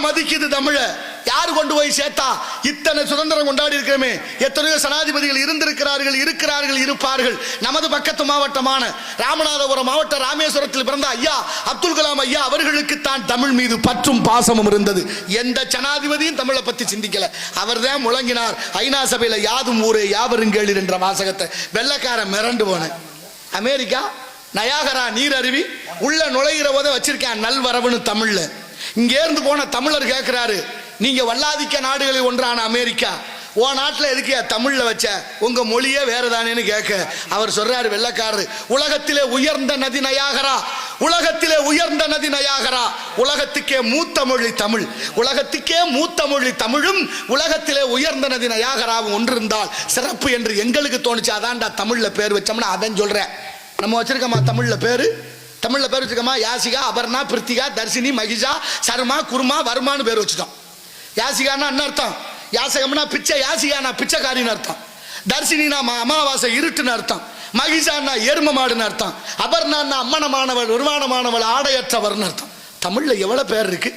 மதிக்குது தமிழ. யாரு கொண்டு போய் சேர்த்தா? இத்தனை சுதந்திரம் கொண்டாடி இருக்கிறோமே, எத்தனையோ சனாதிபதிகள் இருந்திருக்கிறார்கள், இருக்கிறார்கள், இருப்பார்கள். நமது பக்கத்து மாவட்டமான ராமநாதபுரம் மாவட்ட ராமேஸ்வரத்தில் பிறந்த ஐயா அப்துல் கலாம் ஐயா அவர்களுக்கு தான் தமிழ் மீது பற்றும் பாசமும் இருந்தது. எந்த ஜனாதிபதியும் தமிழை பத்தி சிந்திக்கல. அவர் தான் முழங்கினார் ஐநா சபையில யாதும் ஊரே யாவரும் கேளீர் என்ற வாசகத்தை. வெள்ளைக்காரன் மிரண்டு போன. அமெரிக்கா நயாகரா நீர் அருவி உள்ள நுழைகிற போத வச்சிருக்கேன் நல்வரவுன்னு தமிழ்ல. இங்க இருந்து போன தமிழர் கேட்கிறாரு, நீங்க வல்லாதிக்க நாடுகளில் ஒன்றான அமெரிக்கா, ஓ நாட்டில் எதுக்கு தமிழ்ல வச்ச, உங்க மொழியே வேறதானேன்னு கேட்க அவர் சொல்றாரு வெள்ளக்காரரு, உலகத்திலே உயர்ந்த நதி நயாகரா, உலகத்திலே உயர்ந்த நதி நயாகரா, உலகத்துக்கே மூத்த மொழி தமிழ், உலகத்துக்கே மூத்த மொழி தமிழும் உலகத்திலே உயர்ந்த நதி நயாகராவும் ஒன்றிருந்தால் சிறப்பு என்று எங்களுக்கு தோணுச்சு. அதான்டா தமிழ்ல பேர் வச்சோம்னா அதான் சொல்றேன். நம்ம வச்சிருக்கோமா தமிழ்ல பேரு? தமிழ்ல பேர் வச்சிருக்கோமா? யாசிகா, அபர்ணா, பிருத்திகா, தர்ஷினி, மகிஷா, சர்மா, குர்மா, வர்மான்னு பேர் வச்சுட்டோம். யாசிகான்னா என்ன அர்த்தம்? யாசகம்னா பிச்சை, யாசிகானா பிச்சைக்காரின்னு அர்த்தம். தர்ஷினினா அமாவாசை இருட்டுன்னு அர்த்தம். மகிஷான்னா எரும மாடுன்னு அர்த்தம். அபர்ணான்னா அம்மனமானவள், உருவானமானவள், ஆடையற்றவர்னு அர்த்தம். தமிழ்ல எவ்வளவு பேர் இருக்கு.